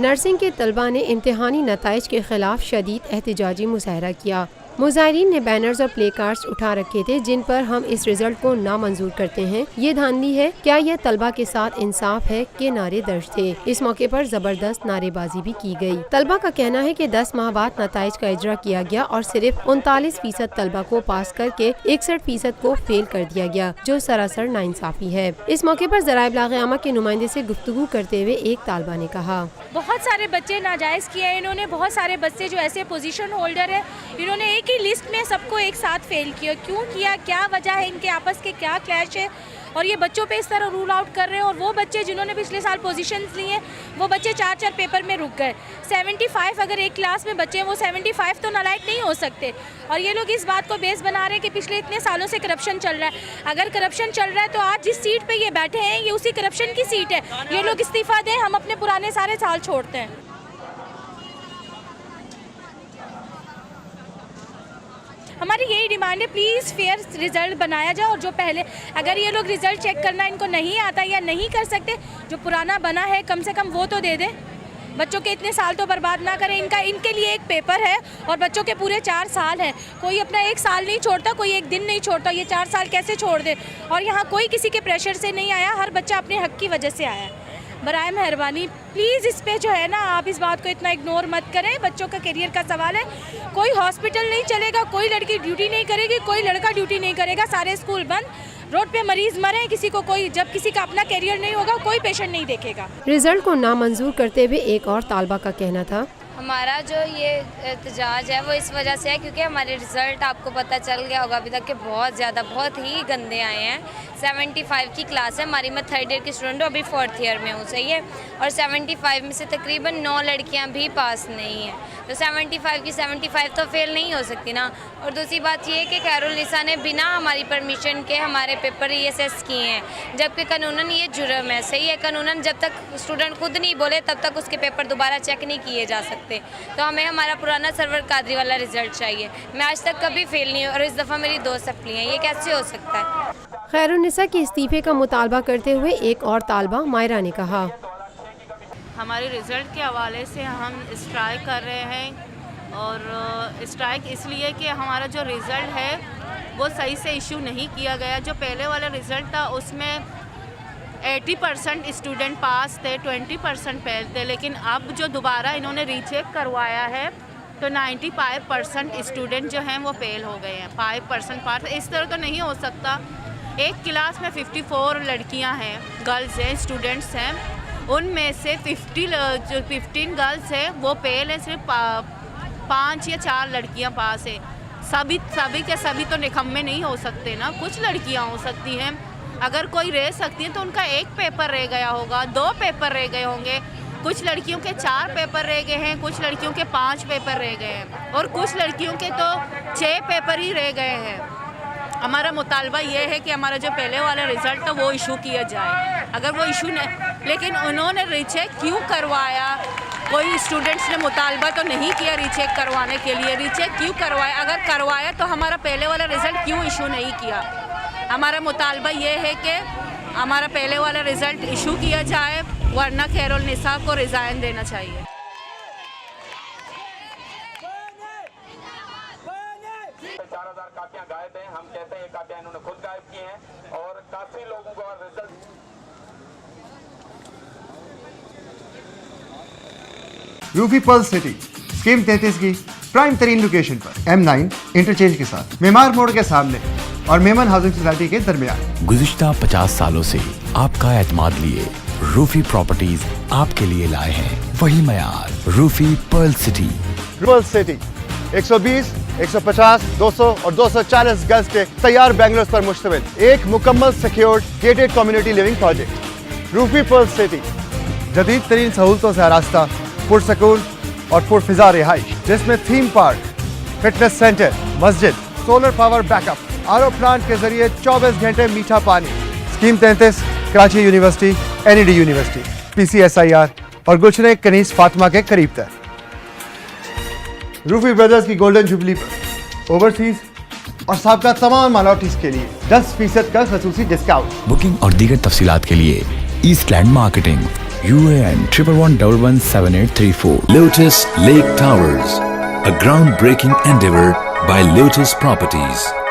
Nursing के तलबा ने इम्तिहानी नताइज के खिलाफ शदीद एहतजाजी मुजाहरा किया। मुजाहिरीन ने बैनर्स और प्ले कार्ड्स उठा रखे थे जिन पर हम इस रिजल्ट को नामंजूर करते हैं, ये धांधली है, क्या यह तलबा के साथ इंसाफ है के नारे दर्ज थे। इस मौके पर जबरदस्त नारेबाजी भी की गई। तलबा का कहना है कि 10 माह बाद नताइज का इजरा किया गया और सिर्फ 39% तलबा को पास करके 61% को फेल कर दिया गया, जो सरासर नाइंसाफी है। इस मौके पर ज़राए इब्लाग के नुमाइंदे से गुफ्तगू करते हुए एक तालबा ने कहा, बहुत सारे बच्चे नाजायज़ किए हैं इन्होंने, बहुत सारे बच्चे जो ऐसे पोजीशन होल्डर है इन्होंने एक ही लिस्ट में सबको एक साथ फेल किया। क्यों किया, क्या वजह है, इनके आपस के क्या क्लैश है और ये बच्चों पे इस तरह रूल आउट कर रहे हैं। और वो बच्चे जिन्होंने पिछले साल पोजीशंस ली हैं वो बच्चे 4-4 पेपर में रुक गए। 75 अगर एक क्लास में बच्चे हैं वो 75 तो नालायक नहीं हो सकते। और ये लोग इस बात को बेस बना रहे हैं कि पिछले इतने सालों से करप्शन चल रहा है। अगर करप्शन चल रहा है तो आज जिस सीट पे ये बैठे हैं ये उसी करप्शन की सीट है। ये लोग इस्तीफा दें, हम अपने पुराने सारे साल छोड़ते हैं। हमारी यही डिमांड है, प्लीज़ फेयर रिज़ल्ट बनाया जाए। और जो पहले अगर ये लोग रिज़ल्ट चेक करना इनको नहीं आता या नहीं कर सकते, जो पुराना बना है कम से कम वो तो दे दें। बच्चों के इतने साल तो बर्बाद ना करें। इनके लिए एक पेपर है और बच्चों के पूरे 4 साल हैं। कोई अपना 1 साल नहीं छोड़ता, कोई 1 दिन नहीं छोड़ता। ये 4 साल कैसे छोड़ दे। और यहाँ कोई किसी के प्रेशर से नहीं आया, हर बच्चा अपने हक की वजह से आया है। बराए मेहरबानी प्लीज़ इस पे जो है ना आप इस बात को इतना इग्नोर मत करें। बच्चों का करियर का सवाल है। कोई हॉस्पिटल नहीं चलेगा, कोई लड़की ड्यूटी नहीं करेगी, कोई लड़का ड्यूटी नहीं करेगा, सारे स्कूल बंद, रोड पे मरीज मरे, किसी को कोई जब किसी का अपना करियर नहीं होगा कोई पेशेंट नहीं देखेगा। रिजल्ट को नामंजूर करते हुए एक और तालबा का कहना था, हमारा जो ये एहतजाज है वो इस वजह से है क्योंकि हमारे रिज़ल्ट आपको पता चल गया होगा अभी तक के बहुत ही गंदे आए हैं। 75 की क्लास है हमारी, मैं 3rd ईयर की स्टूडेंट हूँ, अभी 4th ईयर में हूँ, सही है। और 75 में से तकरीबन 9 लड़कियाँ भी पास नहीं हैं, तो 75 की 75 तो फेल नहीं हो सकती ना। और दूसरी बात ये है कि खैरुलनिसा ने बिना हमारी परमिशन के हमारे पेपर रीअसेस किए हैं, जबकि कानूनन ये जुर्म है, सही है। कानूनन जब तक स्टूडेंट खुद नहीं बोले तब तक उसके पेपर दोबारा चेक नहीं किए जा सकते। तो हमें हमारा पुराना सरवर कादरी वाला रिजल्ट चाहिए। मैं आज तक कभी फेल नहीं हुई और इस दफ़ा मेरी 2 सप्ली हैं, ये कैसे हो सकता है। खैरुलनिसा के इस्तीफे का मुतालबा करते हुए एक और तालबा मायरा ने कहा, हमारे रिज़ल्ट के हवाले से हम स्ट्राइक कर रहे हैं और स्ट्राइक इसलिए कि हमारा जो रिज़ल्ट है वो सही से इशू नहीं किया गया। जो पहले वाला रिज़ल्ट था उसमें 80% स्टूडेंट पास थे, 20% फेल थे, लेकिन अब जो दोबारा इन्होंने रीचेक करवाया है तो 95% स्टूडेंट जो हैं वो फेल हो गए हैं, 5% पास। इस तरह तो नहीं हो सकता। एक क्लास में 54 लड़कियां हैं, गर्ल्स हैं, स्टूडेंट्स हैं, उनमें से 15 गर्ल्स हैं वो फेल हैं, सिर्फ 5 या 4 लड़कियां पास हैं। सभी के सभी तो निकम्मे नहीं हो सकते ना, कुछ लड़कियां हो सकती हैं। अगर कोई रह सकती है तो उनका 1 पेपर रह गया होगा, 2 पेपर रह गए होंगे, कुछ लड़कियों के 4 पेपर रह गए हैं, कुछ लड़कियों के 5 पेपर रह गए हैं और कुछ लड़कियों के तो 6 पेपर ही रह गए हैं। हमारा मुतालबा ये है कि हमारा जो पहले वाला रिज़ल्ट था वो इशू किया जाए। अगर वो इशू नहीं, लेकिन उन्होंने रीचेक क्यों करवाया, कोई स्टूडेंट्स ने मुतालबा तो नहीं किया रीचेक करवाने के लिए, रीचेक क्यों करवाया, अगर करवाया तो हमारा पहले वाला रिज़ल्ट क्यों इशू नहीं किया। हमारा मुतालबा ये है कि हमारा पहले वाला रिज़ल्ट इशू किया जाए, वरना खैरुलनिसा को रिज़ाइन देना चाहिए। 4000 कापियां गायब हैं, हम कहते हैं ये कापियां इन्होंने खुद गायब की हैं और काफी लोगों को result. Rufi pearl city scheme 33 की प्राइम तरीन लोकेशन पर M9 इंटरचेंज के साथ मेमार मोड़ के सामने और मेमन हाउसिंग सोसाइटी के दरमियान। गुज़िश्ता 50 सालों से आपका एतमाद लिए रूफी प्रॉपर्टीज आपके लिए लाए हैं वही मयार, रूफी पर्ल सिटी। पर्ल सिटी 120, 150, 200 और 240 गज के तैयार बेंगलोर पर मुश्तमिल एक मुकम्मल secured gated community living project. Rufi pearl city जदीद तरीन सहूलतों से आरास्ता, पुरसकून और पुरफिजा रिहाइश, जिसमें थीम पार्क, फिटनेस सेंटर, मस्जिद, solar power backup, RO plant के जरिए 24 घंटे मीठा पानी। Scheme 33 Karachi university, NED university, PCSIR और गुलशन कनीस फातिमा के करीब तक। रूफी ब्रदर्स की गोल्डन जुबली पर ओवरसीज और साबका तमाम माइनॉरिटीज के लिए 10% का खसूसी डिस्काउंट। बुकिंग और दीगर तफसीलात के लिए ईस्टलैंड marketing UAN 11117834. Lotus Lake Towers, a groundbreaking endeavor by Lotus Properties.